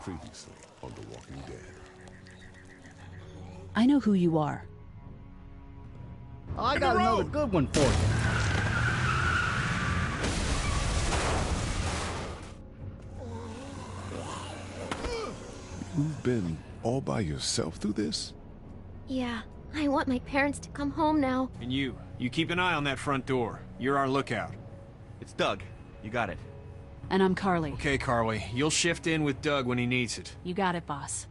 Previously on The Walking Dead. I know who you are. I got another good one for you. You've been all by yourself through this? Yeah, I want my parents to come home now. And you keep an eye on that front door. You're our lookout. It's Doug. You got it. And I'm Carly. Okay, Carly. You'll shift in with Doug when he needs it. You got it, boss.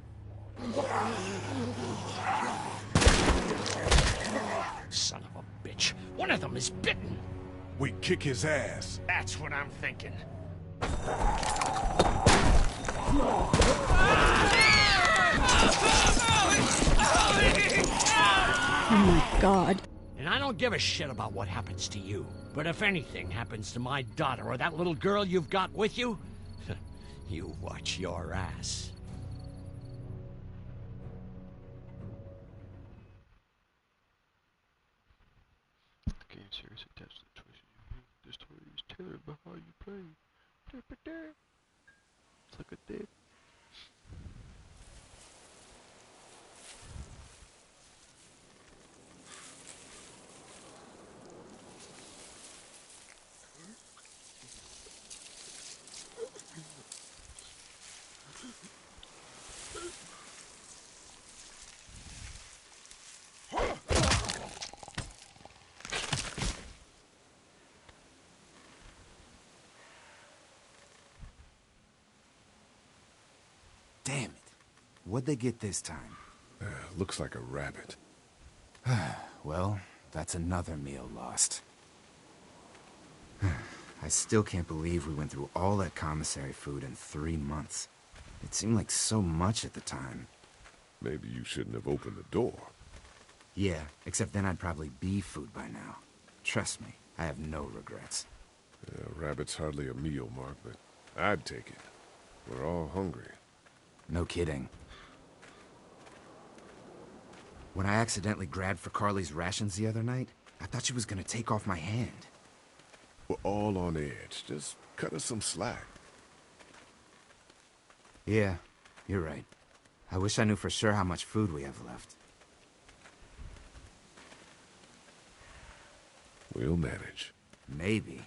Son of a bitch. One of them is bitten. We kick his ass. That's what I'm thinking. Oh my God. And I don't give a shit about what happens to you. But if anything happens to my daughter or that little girl you've got with you, you watch your ass. The game series attached to the choices you make. The story is tailored by how you play. It's like a dick. Damn it. What'd they get this time? Looks like a rabbit. Well, that's another meal lost. I still can't believe we went through all that commissary food in 3 months. It seemed like so much at the time. Maybe you shouldn't have opened the door. Yeah, except then I'd probably be food by now. Trust me, I have no regrets. Rabbit's hardly a meal, Mark, but I'd take it. We're all hungry. No kidding. When I accidentally grabbed for Carly's rations the other night, I thought she was gonna take off my hand. We're all on edge. Just cut us some slack. Yeah, you're right. I wish I knew for sure how much food we have left. We'll manage. Maybe.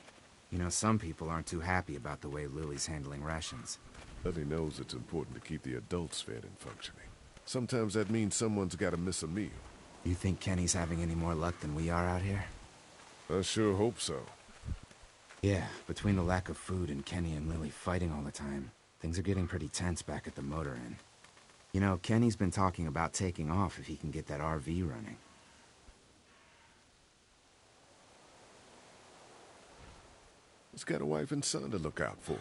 You know, some people aren't too happy about the way Lily's handling rations. Lily knows it's important to keep the adults fed and functioning. Sometimes that means someone's gotta miss a meal. You think Kenny's having any more luck than we are out here? I sure hope so. Yeah, between the lack of food and Kenny and Lily fighting all the time, things are getting pretty tense back at the motor inn. You know, Kenny's been talking about taking off if he can get that RV running. He's got a wife and son to look out for.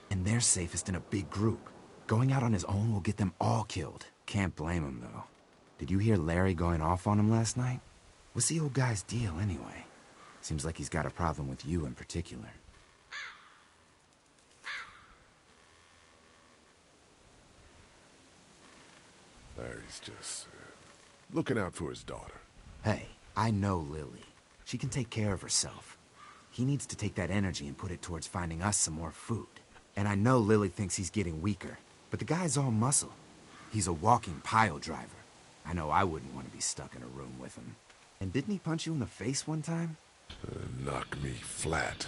And they're safest in a big group. Going out on his own will get them all killed. Can't blame him, though. Did you hear Larry going off on him last night? What's the old guy's deal, anyway? Seems like he's got a problem with you in particular. Larry's just looking out for his daughter. Hey, I know Lily. She can take care of herself. He needs to take that energy and put it towards finding us some more food. And I know Lily thinks he's getting weaker, but the guy's all muscle. He's a walking pile driver. I know I wouldn't want to be stuck in a room with him. And didn't he punch you in the face one time? Knock me flat.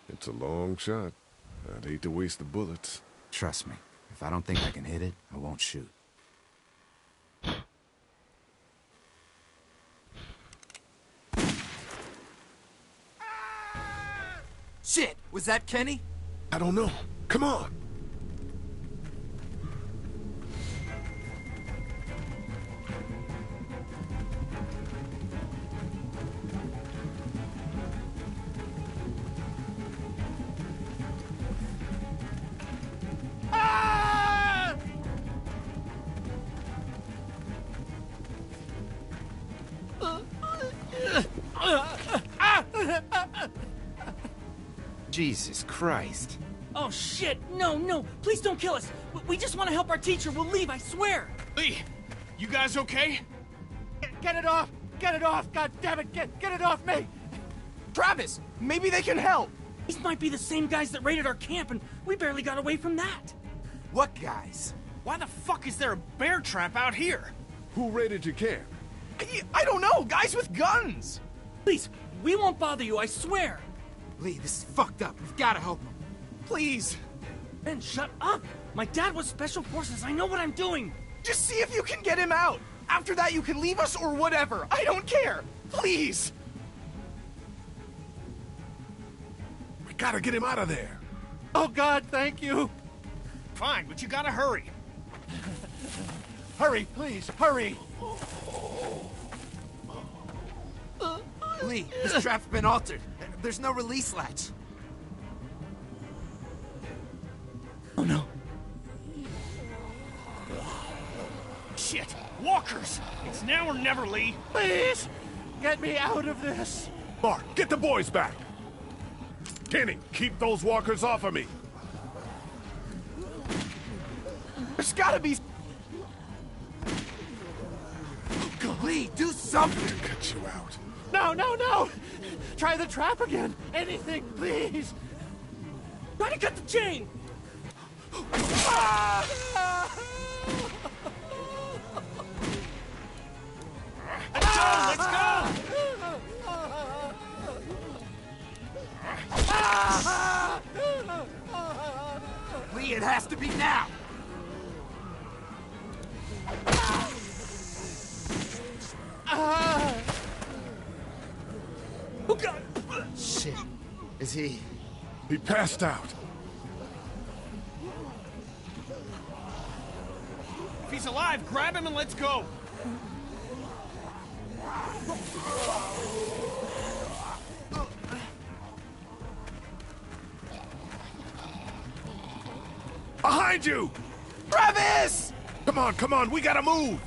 It's a long shot. I'd hate to waste the bullets. Trust me, if I don't think I can hit it, I won't shoot. Shit! Was that Kenny? I don't know. Come on! Jesus Christ. Oh, shit! No, no! Please don't kill us! We just want to help our teacher. We'll leave, I swear! Lee, you guys okay? Get it off! Get it off! God damn it! Get it off me! Travis, maybe they can help! These might be the same guys that raided our camp, and we barely got away from that. What guys? Why the fuck is there a bear trap out here? Who raided your camp? I don't know! Guys with guns! Please, we won't bother you, I swear! Lee, this is fucked up. We've got to help him. Please! Ben, shut up! My dad was Special Forces. I know what I'm doing! Just see if you can get him out! After that, you can leave us or whatever! I don't care! Please! We gotta get him out of there. Oh, God, thank you! Fine, but you gotta hurry. Hurry, please, hurry! Lee, this trap's been altered. There's no release latch. Oh, no. Shit, walkers! It's now or never, Lee. Please! Get me out of this! Mark, get the boys back. Kenny, keep those walkers off of me. There's gotta be... Lee, do something! To cut you out. No, no, no! Try the trap again! Anything, please! Try to cut the chain! Let's go! Lee, it has to be now! Oh, God! Shit. Is he... He passed out. If he's alive, grab him and let's go. Behind you! Travis! Come on, we gotta move!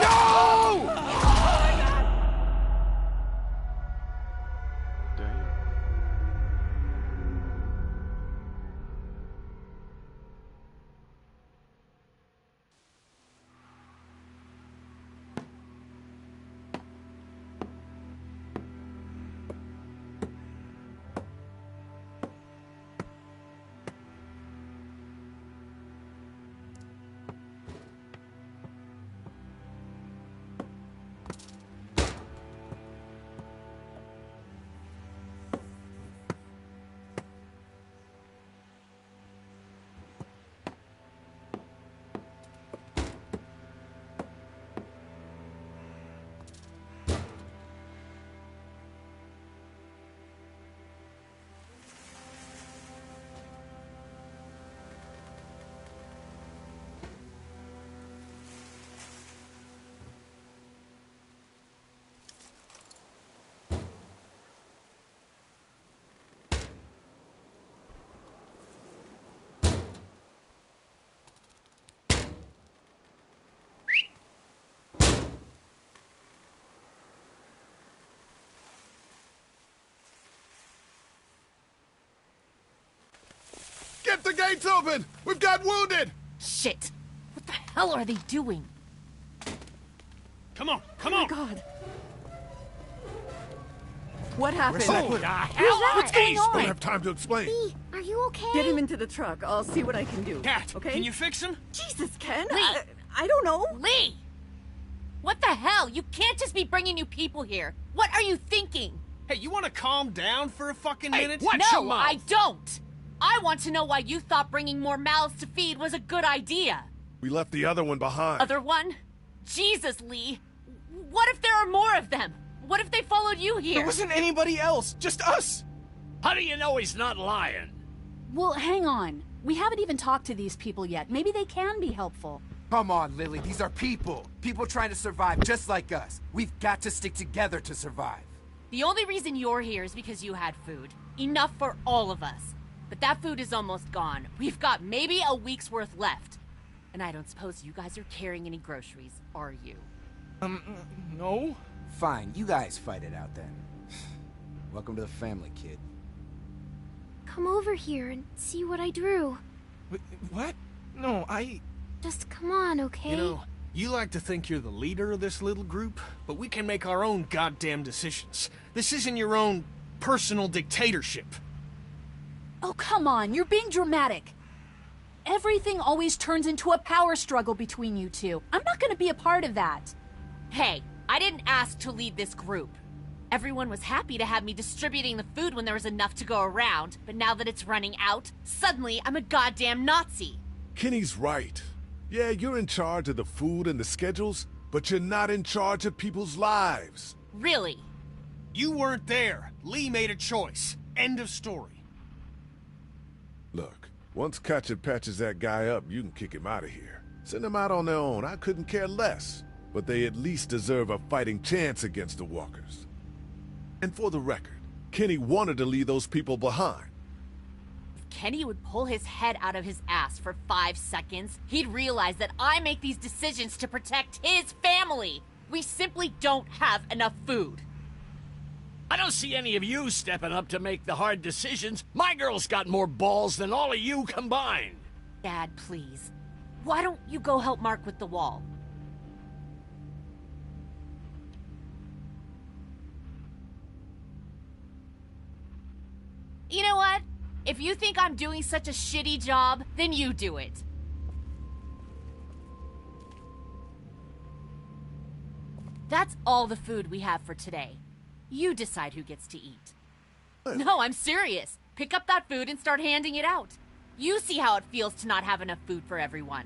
No! Damn. Get the gates open! We've got wounded! Shit! What the hell are they doing? Come on, come Oh on! God. What happened? Who the hell? What's going Don't on? have time to explain. Lee, are you okay? Get him into the truck. I'll see what I can do. Cat, okay? can you fix him? Jesus, Ken. Lee. I don't know. Lee! What the hell? You can't just be bringing new people here. What are you thinking? Hey, you want to calm down for a fucking minute? watch your No, mouth. I don't. I want to know why you thought bringing more mouths to feed was a good idea. We left the other one behind. Other one? Jesus, Lee. What if there are more of them? What if they followed you There here? wasn't anybody else, just us! How do you know he's not lying? Well, hang on. We haven't even talked to these people yet. Maybe they can be helpful. Come on, Lily. These are people. People trying to survive just like us. We've got to stick together to survive. The only reason you're here is because you had food. Enough for all of us. But that food is almost gone. We've got maybe a week's worth left. And I don't suppose you guys are carrying any groceries, are you? No? Fine, you guys fight it out then. Welcome to the family, kid. Come over here and see what I drew. What? No, Just come on, okay? You know, you like to think you're the leader of this little group, but we can make our own goddamn decisions. This isn't your own personal dictatorship. Oh, come on, you're being dramatic. Everything always turns into a power struggle between you two. I'm not gonna be a part of that. Hey, I didn't ask to lead this group. Everyone was happy to have me distributing the food when there was enough to go around, but now that it's running out, suddenly I'm a goddamn Nazi. Kenny's right. Yeah, you're in charge of the food and the schedules, but you're not in charge of people's lives. Really? You weren't there. Lee made a choice. End of story. Look, once Katja patches that guy up, you can kick him out of here. Send them out on their own. I couldn't care less. But they at least deserve a fighting chance against the walkers. And for the record, Kenny wanted to leave those people behind. If Kenny would pull his head out of his ass for 5 seconds, he'd realize that I make these decisions to protect his family. We simply don't have enough food. I don't see any of you stepping up to make the hard decisions. My girl's got more balls than all of you combined. Dad, please. Why don't you go help Mark with the wall? You know what? If you think I'm doing such a shitty job, then you do it. That's all the food we have for today. You decide who gets to eat. No, I'm serious. Pick up that food and start handing it out. You see how it feels to not have enough food for everyone.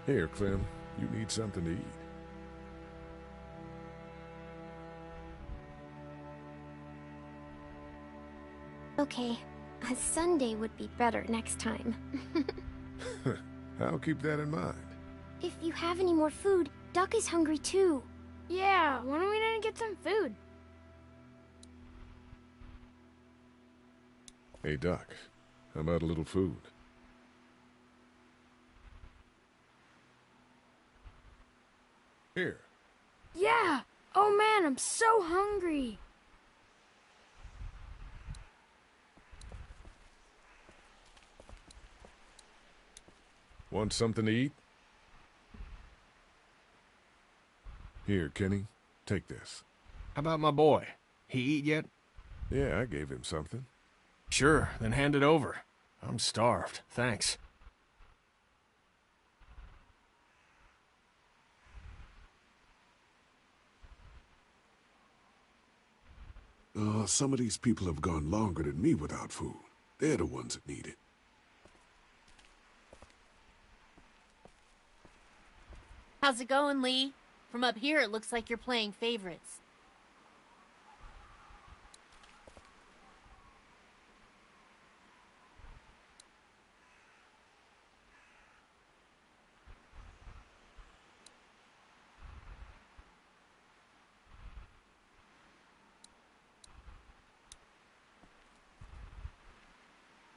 Here, Clem, you need something to eat. Okay, a Sunday would be better next time. I'll keep that in mind. If you have any more food, Duck is hungry too. Yeah, why don't we go get some food? Hey, Doc, how about a little food? Here. Yeah! Oh man, I'm so hungry! Want something to eat? Here, Kenny, take this. How about my boy? He eat yet? Yeah, I gave him something. Sure, then hand it over. I'm starved, thanks. Some of these people have gone longer than me without food. They're the ones that need it. How's it going, Lee? From up here, it looks like you're playing favorites.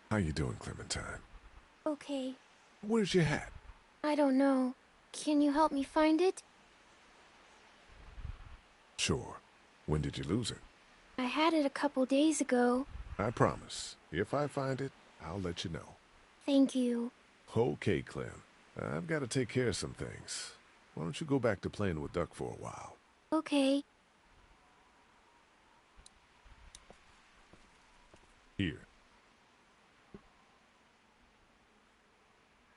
How you doing, Clementine? Okay. Where's your hat? I don't know. Can you help me find it? Sure. When did you lose it? I had it a couple days ago. I promise. If I find it, I'll let you know. Thank you. Okay, Clem. I've got to take care of some things. Why don't you go back to playing with Duck for a while? Okay. Here.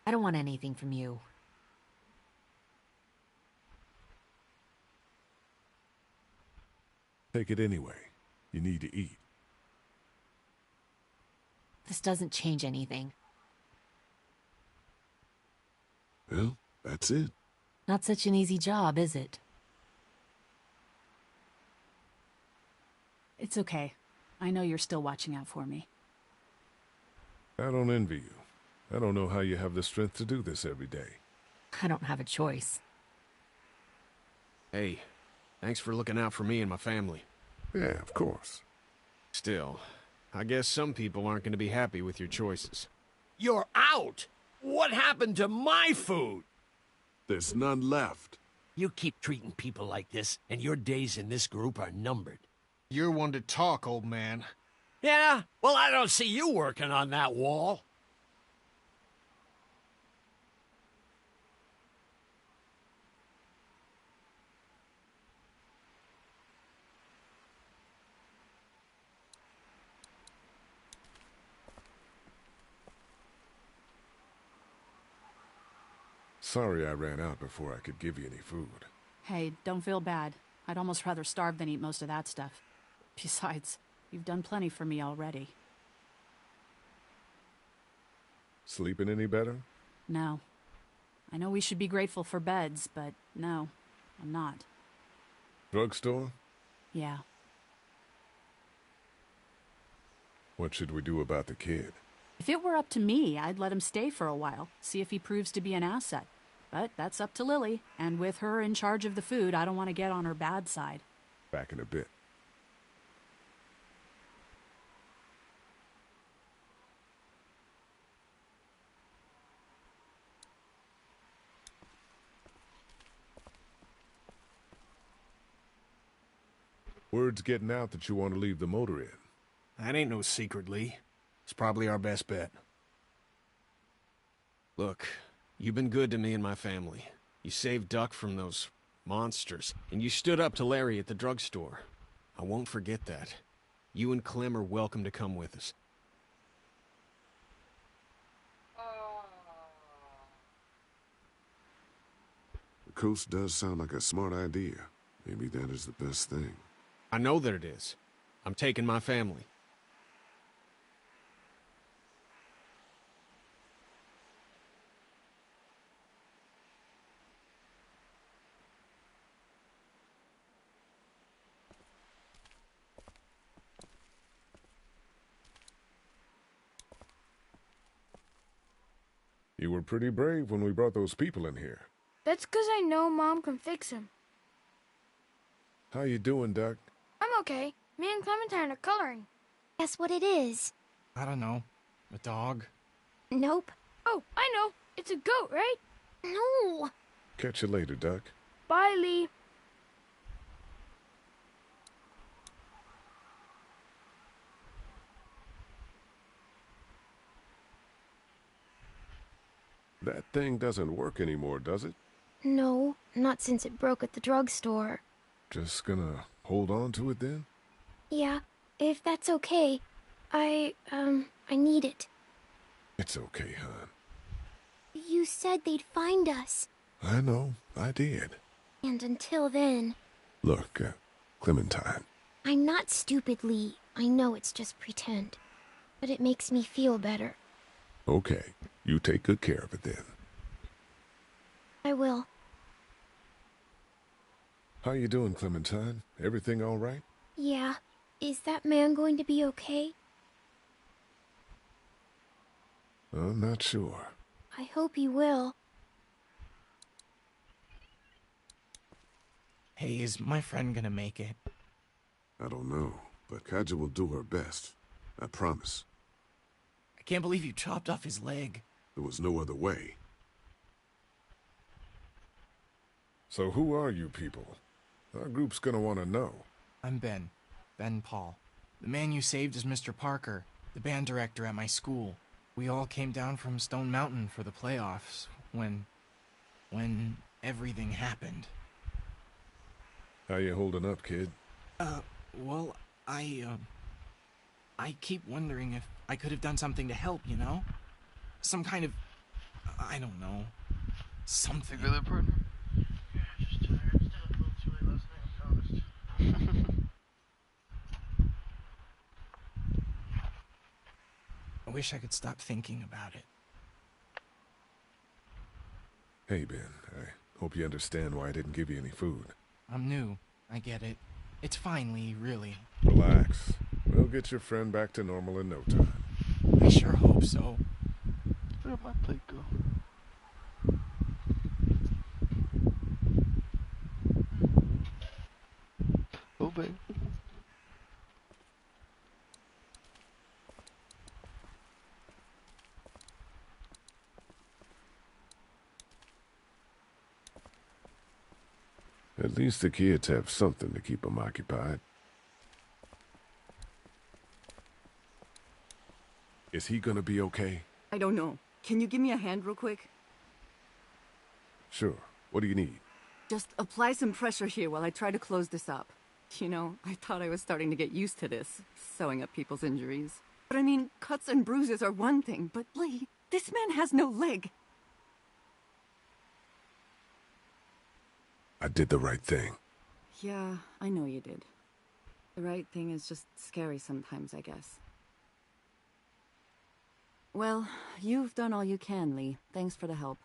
I don't want anything from you. Take it anyway. You need to eat. This doesn't change anything. Well, that's it. Not such an easy job, is it? It's okay. I know you're still watching out for me. I don't envy you. I don't know how you have the strength to do this every day. I don't have a choice. Hey, thanks for looking out for me and my family. Yeah, of course. Still, I guess some people aren't going to be happy with your choices. You're out! What happened to my food? There's none left. You keep treating people like this, and your days in this group are numbered. You're one to talk, old man. Yeah? Well, I don't see you working on that wall. Sorry I ran out before I could give you any food. Hey, don't feel bad. I'd almost rather starve than eat most of that stuff. Besides, you've done plenty for me already. Sleeping any better? No. I know we should be grateful for beds, but no, I'm not. Drugstore? Yeah. What should we do about the kid? If it were up to me, I'd let him stay for a while, see if he proves to be an asset. But that's up to Lily, and with her in charge of the food, I don't want to get on her bad side. Back in a bit. Word's getting out that you want to leave the motor in. That ain't no secret, Lee. It's probably our best bet. Look, you've been good to me and my family. You saved Duck from those monsters, and you stood up to Larry at the drugstore. I won't forget that. You and Clem are welcome to come with us. The coast does sound like a smart idea. Maybe that is the best thing. I know that it is. I'm taking my family. You were pretty brave when we brought those people in here. That's 'cause I know Mom can fix him. How you doing, Duck? I'm okay. Me and Clementine are coloring. Guess what it is? I don't know. A dog? Nope. Oh, I know. It's a goat, right? No. Catch you later, Duck. Bye, Lee. That thing doesn't work anymore, does it? No, not since it broke at the drugstore. Just gonna hold on to it then? Yeah, if that's okay. I need it. It's okay, hon. You said they'd find us. I know, I did. And until then... Look, Clementine. I'm not stupid, Lee. I know it's just pretend. But it makes me feel better. Okay, you take good care of it then. I will. How you doing, Clementine? Everything all right? Yeah. Is that man going to be okay? I'm not sure. I hope he will. Hey, is my friend gonna make it? I don't know, but Kaja will do her best. I promise. I can't believe you chopped off his leg. There was no other way. So who are you people? Our group's gonna want to know. I'm Ben. Ben Paul. The man you saved is Mr. Parker, the band director at my school. We all came down from Stone Mountain for the playoffs when everything happened. How you holding up, kid? Well, I keep wondering if I could have done something to help, you know? Some kind of I don't know. Something. You good, partner? Yeah, just tired. Stayed up a little too late last night, I'll be honest. I wish I could stop thinking about it. Hey, Ben. I hope you understand why I didn't give you any food. I'm new. I get it. It's fine, Lee, really. Relax. We'll get your friend back to normal in no time. I sure hope so. Where'd my plate go? Oh, babe. At least the kids have something to keep them occupied. Is he gonna be okay? I don't know. Can you give me a hand real quick? Sure. What do you need? Just apply some pressure here while I try to close this up. You know, I thought I was starting to get used to this, sewing up people's injuries. But I mean, cuts and bruises are one thing, but Lee, this man has no leg. I did the right thing. Yeah, I know you did. The right thing is just scary sometimes, I guess. Well, you've done all you can, Lee. Thanks for the help.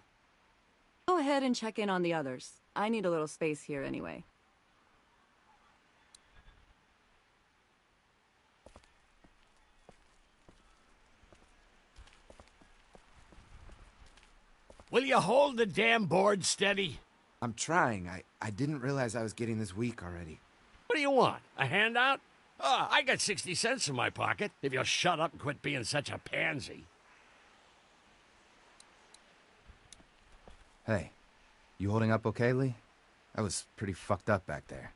Go ahead and check in on the others. I need a little space here anyway. Will you hold the damn board steady? I'm trying. I didn't realize I was getting this weak already. What do you want? A handout? Oh, I got 60 cents in my pocket, if you'll shut up and quit being such a pansy. Hey, you holding up okay, Lee? I was pretty fucked up back there,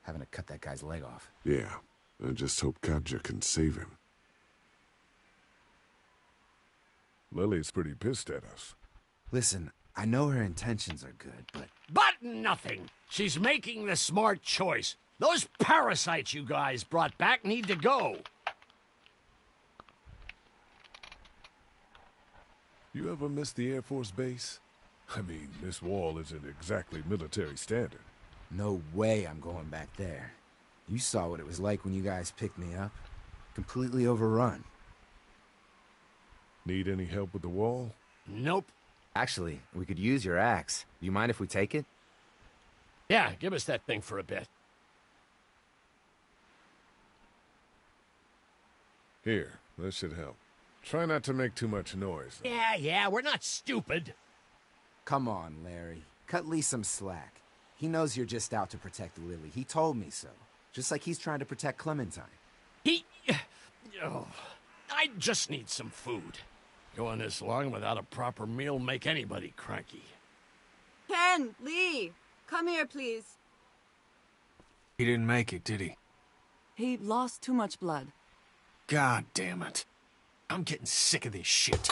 having to cut that guy's leg off. Yeah, I just hope Katja can save him. Lily's pretty pissed at us. Listen, I know her intentions are good, but... But nothing! She's making the smart choice. Those parasites you guys brought back need to go. You ever miss the Air Force Base? I mean, this wall isn't exactly military standard. No way I'm going back there. You saw what it was like when you guys picked me up. Completely overrun. Need any help with the wall? Nope. Actually, we could use your axe. Do you mind if we take it? Yeah, give us that thing for a bit. Here, this should help. Try not to make too much noise, though. Yeah, we're not stupid. Come on, Larry. Cut Lee some slack. He knows you're just out to protect Lily. He told me so. Just like he's trying to protect Clementine. Oh, I just need some food. Going this long without a proper meal make anybody cranky. Ken! Lee! Come here, please. He didn't make it, did he? He lost too much blood. God damn it. I'm getting sick of this shit.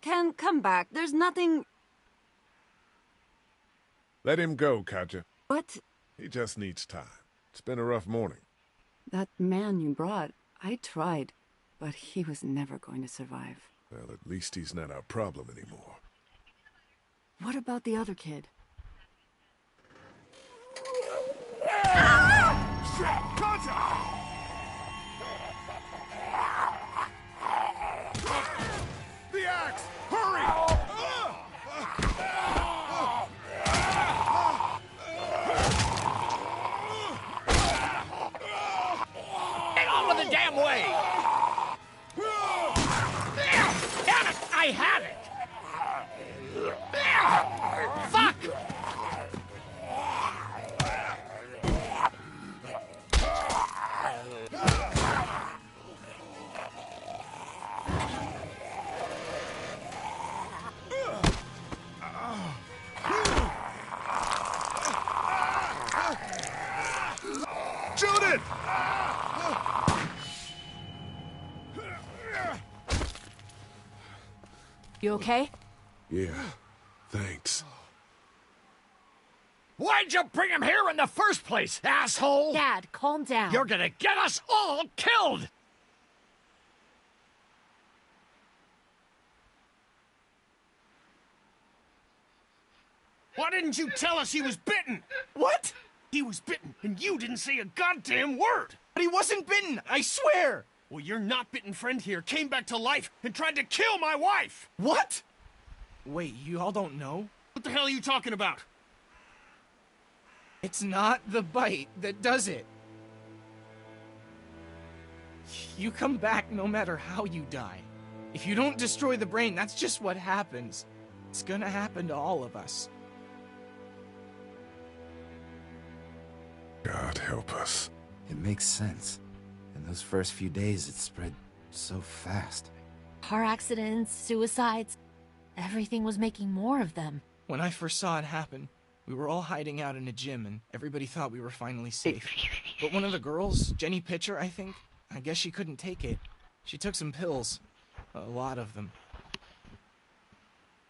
Ken, come back. There's nothing... Let him go, Katja. What? He just needs time. It's been a rough morning. That man you brought, I tried, but he was never going to survive. Well, at least he's not our problem anymore. What about the other kid? The axe! Hurry! Get on with the damn way! Damn it! I had it! Fuck! Shoot it! You okay? Yeah, thanks. Why'd you bring him here in the first place, asshole? Dad, calm down. You're gonna get us all killed! Why didn't you tell us he was bitten? What? He was bitten, and you didn't say a goddamn word! But he wasn't bitten, I swear! Well, your not-bitten friend here came back to life and tried to kill my wife! What? Wait, you all don't know? What the hell are you talking about? It's not the bite that does it. You come back no matter how you die. If you don't destroy the brain, that's just what happens. It's gonna happen to all of us. God help us. It makes sense. In those first few days, it spread so fast. Car accidents, suicides. Everything was making more of them. When I first saw it happen, we were all hiding out in a gym and everybody thought we were finally safe. But one of the girls, Jenny Pitcher, I think, I guess she couldn't take it. She took some pills. A lot of them.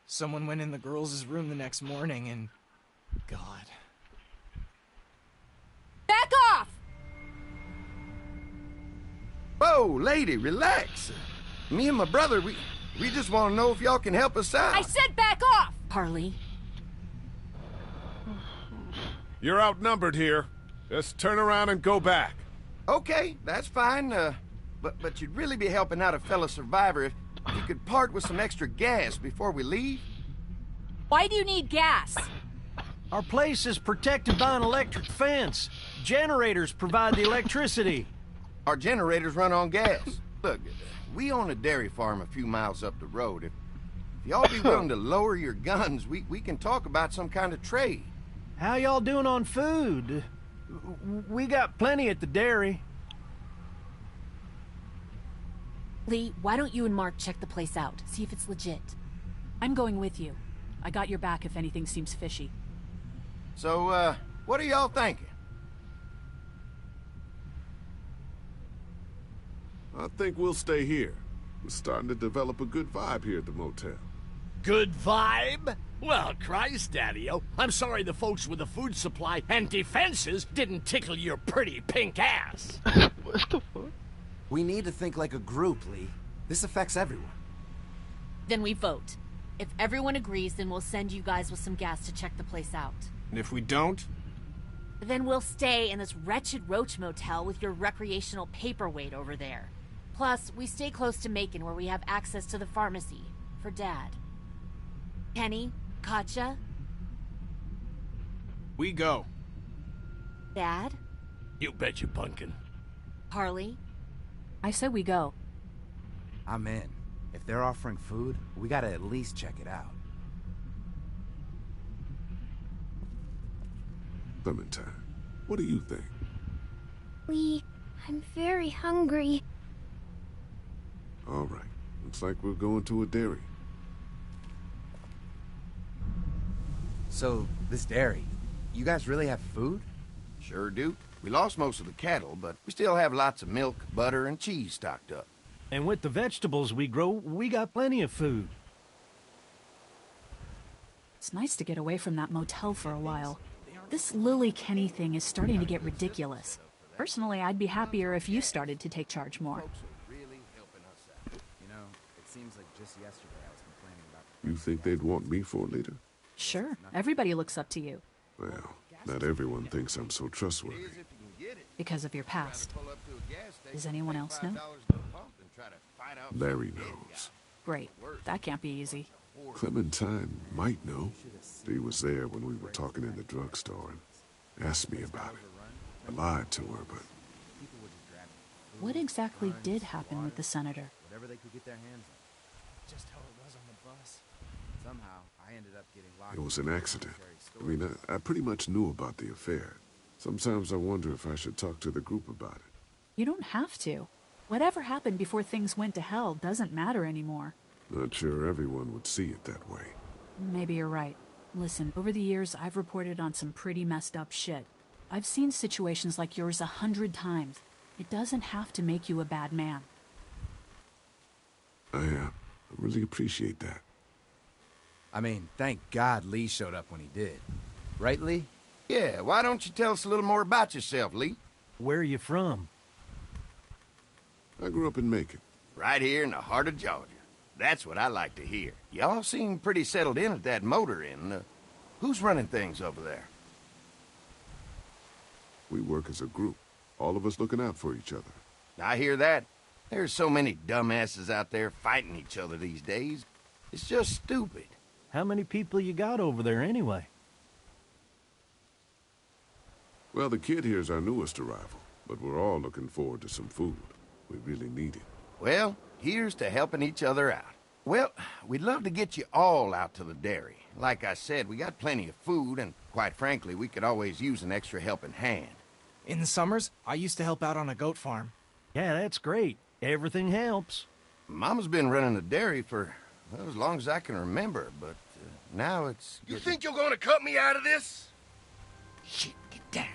Someone went in the girls' room the next morning and... God. Back off! Whoa, lady, relax. Me and my brother, we just want to know if y'all can help us out. I said back off! Harley. You're outnumbered here. Just turn around and go back. Okay, that's fine. But you'd really be helping out a fellow survivor if you could part with some extra gas before we leave. Why do you need gas? Our place is protected by an electric fence. Generators provide the electricity. Our generators run on gas. Look, we own a dairy farm a few miles up the road. If y'all be willing to lower your guns, we can talk about some kind of trade. How y'all doing on food? We got plenty at the dairy. Lee, why don't you and Mark check the place out? See if it's legit. I'm going with you. I got your back if anything seems fishy. So, what are y'all thinking? I think we'll stay here. We're starting to develop a good vibe here at the motel. Good vibe? Well, Christ, Daddy-o, I'm sorry the folks with the food supply and defenses didn't tickle your pretty pink ass. What the fuck? We need to think like a group, Lee. This affects everyone. Then we vote. If everyone agrees, then we'll send you guys with some gas to check the place out. And if we don't? Then we'll stay in this wretched roach motel with your recreational paperweight over there. Plus, we stay close to Macon where we have access to the pharmacy. For Dad. Kenny? Katja? We go. Dad? You bet you, pumpkin. Harley? I said we go. I'm in. If they're offering food, we gotta at least check it out. Clementine, what do you think? Lee, I'm very hungry. All right. Looks like we're going to a dairy. So, this dairy, you guys really have food? Sure do. We lost most of the cattle, but we still have lots of milk, butter, and cheese stocked up. And with the vegetables we grow, we got plenty of food. It's nice to get away from that motel for a while. This Lily Kenny thing is starting to get ridiculous. Personally, I'd be happier if you started to take charge more. You know, it seems like just yesterday I was complaining about... You think they'd want me for a leader? Sure. Everybody looks up to you. Well, not everyone thinks I'm so trustworthy. Because of your past. Does anyone else know? Larry knows. Great. That can't be easy. Clementine might know. He was there when we were talking in the drugstore and asked me about it. I lied to her, but... What exactly did happen with the senator? Whatever they could get their hands on. Just how it was on the bus. Somehow, I ended up getting locked... It was an accident. I mean, I pretty much knew about the affair. Sometimes I wonder if I should talk to the group about it. You don't have to. Whatever happened before things went to hell doesn't matter anymore. Not sure everyone would see it that way. Maybe you're right. Listen, over the years, I've reported on some pretty messed up shit. I've seen situations like yours 100 times. It doesn't have to make you a bad man. I really appreciate that. I mean, thank God Lee showed up when he did. Right, Lee? Yeah, why don't you tell us a little more about yourself, Lee? Where are you from? I grew up in Macon. Right here in the heart of Georgia. That's what I like to hear. Y'all seem pretty settled in at that motor inn. Who's running things over there? We work as a group, all of us looking out for each other. I hear that. There's so many dumbasses out there fighting each other these days. It's just stupid. How many people you got over there anyway? Well, the kid here's our newest arrival, but we're all looking forward to some food. We really need it. Well, here's to helping each other out. Well, we'd love to get you all out to the dairy. Like I said, we got plenty of food, and quite frankly, we could always use an extra helping hand. In the summers, I used to help out on a goat farm. Yeah, that's great. Everything helps. Mama's been running the dairy for, well, as long as I can remember, but now it's... You think you're gonna cut me out of this? Shit, get down.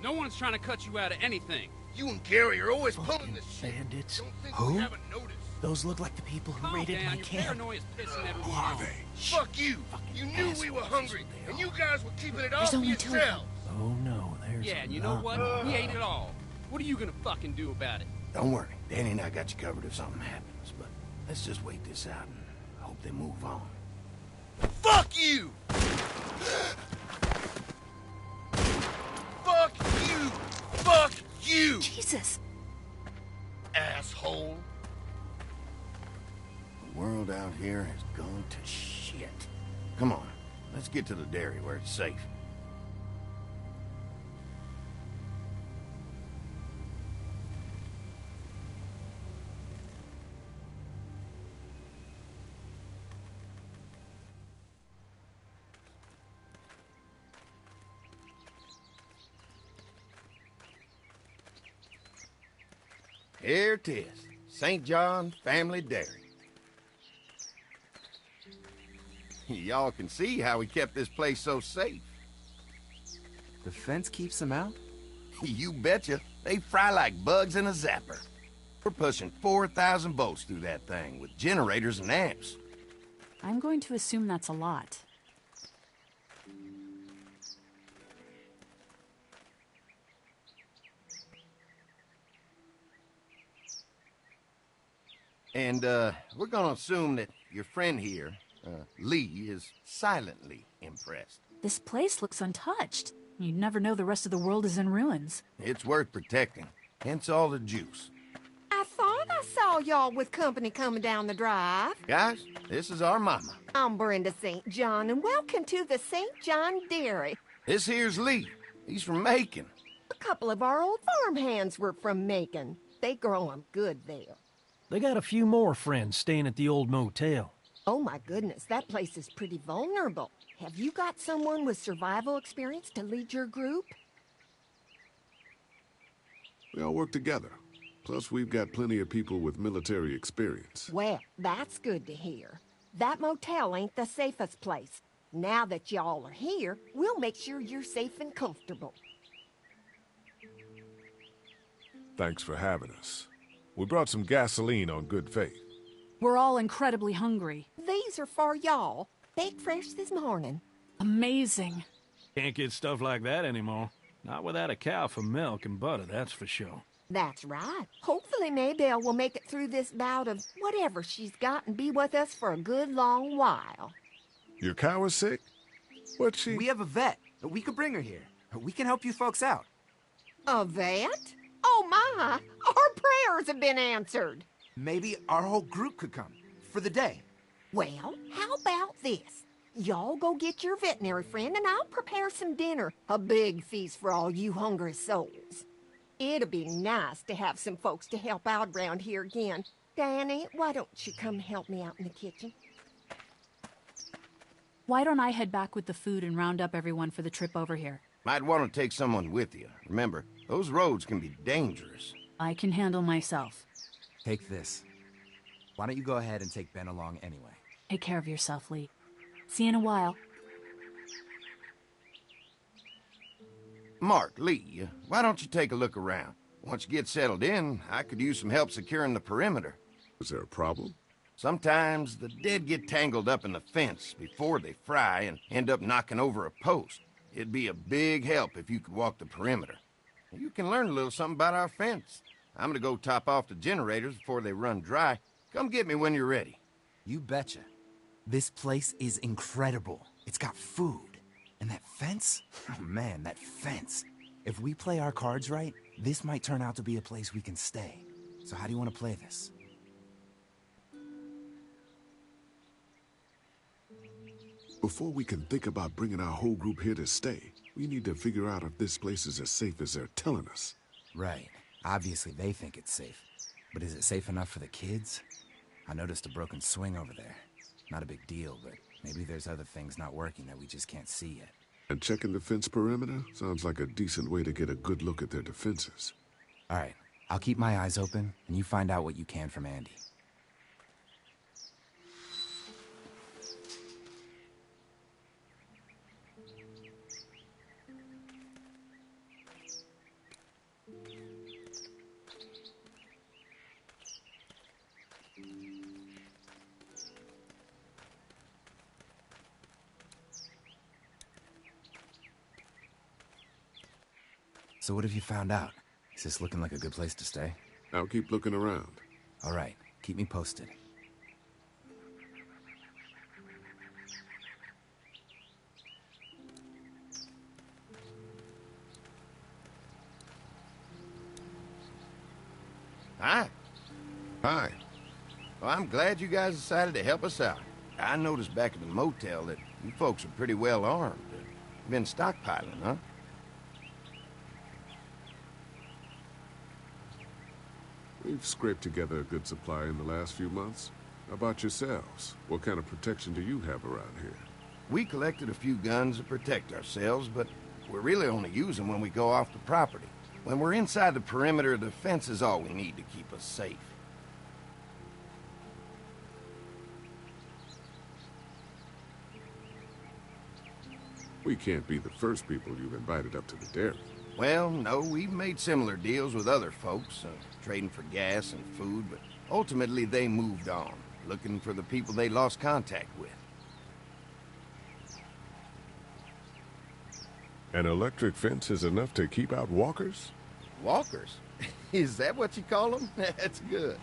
No one's trying to cut you out of anything. You and Gary are always pulling this shit. Bandits. Don't think Who? we haven't noticed. Those look like the people who raided my Your camp. paranoia's pissing everyone Who are off. they? Fuck you. You knew we were hungry, and you guys were keeping it all There's for only two of them. yourselves. Oh no, there's Yeah, and you know what? We ate it all. What are you gonna fucking do about it? Don't worry. Danny and I got you covered if something happens, but let's just wait this out and hope they move on. Fuck you! Fuck you! Fuck you! Jesus. Asshole. The world out here has gone to shit. Come on, let's get to the dairy where it's safe. Here it is, St. John Family Dairy. Y'all can see how we kept this place so safe. The fence keeps them out? You betcha. They fry like bugs in a zapper. We're pushing 4,000 volts through that thing with generators and amps. I'm going to assume that's a lot. And, we're gonna assume that your friend here, Lee, is silently impressed. This place looks untouched. You'd never know the rest of the world is in ruins. It's worth protecting, hence all the juice. I thought I saw y'all with company coming down the drive. Guys, this is our mama. I'm Brenda St. John, and welcome to the St. John Dairy. This here's Lee. He's from Macon. A couple of our old farmhands were from Macon. They grow 'em good there. They got a few more friends staying at the old motel. Oh my goodness, that place is pretty vulnerable. Have you got someone with survival experience to lead your group? We all work together. Plus, we've got plenty of people with military experience. Well, that's good to hear. That motel ain't the safest place. Now that y'all are here, we'll make sure you're safe and comfortable. Thanks for having us. We brought some gasoline on good faith. We're all incredibly hungry. These are for y'all. Baked fresh this morning. Amazing. Can't get stuff like that anymore. Not without a cow for milk and butter, that's for sure. That's right. Hopefully Maybelle will make it through this bout of whatever she's got and be with us for a good long while. Your cow is sick? What's she... We have a vet. We could bring her here. We can help you folks out. A vet? Oh my! Our prayers have been answered. Maybe our whole group could come. For the day. Well, how about this? Y'all go get your veterinary friend and I'll prepare some dinner. A big feast for all you hungry souls. It'll be nice to have some folks to help out around here again. Danny, why don't you come help me out in the kitchen? Why don't I head back with the food and round up everyone for the trip over here? Might want to take someone with you. Remember, those roads can be dangerous. I can handle myself. Take this. Why don't you go ahead and take Ben along anyway? Take care of yourself, Lee. See you in a while. Mark, Lee, why don't you take a look around? Once you get settled in, I could use some help securing the perimeter. Is there a problem? Sometimes the dead get tangled up in the fence before they fry and end up knocking over a post. It'd be a big help if you could walk the perimeter. You can learn a little something about our fence. I'm gonna go top off the generators before they run dry. Come get me when you're ready. You betcha. This place is incredible. It's got food. And that fence? Oh man, that fence. If we play our cards right, this might turn out to be a place we can stay. So how do you want to play this? Before we can think about bringing our whole group here to stay, we need to figure out if this place is as safe as they're telling us. Right. Obviously they think it's safe. But is it safe enough for the kids? I noticed a broken swing over there. Not a big deal, but maybe there's other things not working that we just can't see yet. And checking the fence perimeter sounds like a decent way to get a good look at their defenses. All right. I'll keep my eyes open, and you find out what you can from Andy. So what have you found out? Is this looking like a good place to stay? I'll keep looking around. All right. Keep me posted. Hi. Hi. Well, I'm glad you guys decided to help us out. I noticed back at the motel that you folks are pretty well armed. You've been stockpiling, huh? We've scraped together a good supply in the last few months. How about yourselves? What kind of protection do you have around here? We collected a few guns to protect ourselves, but we're really only using when we go off the property. When we're inside the perimeter, the fence is all we need to keep us safe. We can't be the first people you've invited up to the dairy. Well, no, we've made similar deals with other folks, trading for gas and food, but ultimately they moved on, looking for the people they lost contact with. An electric fence is enough to keep out walkers? Walkers? Is that what you call them? That's good.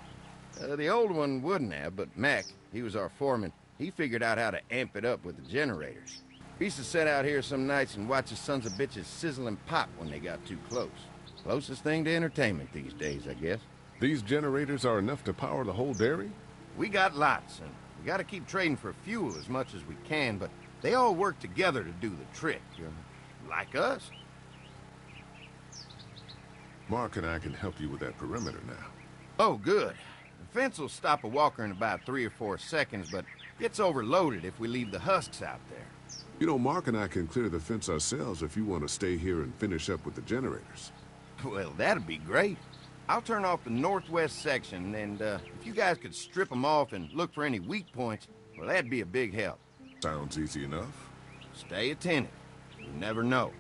The old one wouldn't have, but Mac, he was our foreman, he figured out how to amp it up with the generators. We used to sit out here some nights and watch the sons of bitches sizzle and pop when they got too close. Closest thing to entertainment these days, I guess. These generators are enough to power the whole dairy? We got lots, and we gotta keep trading for fuel as much as we can, but they all work together to do the trick, like us. Mark and I can help you with that perimeter now. Oh, good. The fence will stop a walker in about 3 or 4 seconds, but gets overloaded if we leave the husks out there. You know, Mark and I can clear the fence ourselves if you want to stay here and finish up with the generators. Well, that'd be great. I'll turn off the northwest section, and if you guys could strip them off and look for any weak points, well, that'd be a big help. Sounds easy enough. Stay attentive. You never know.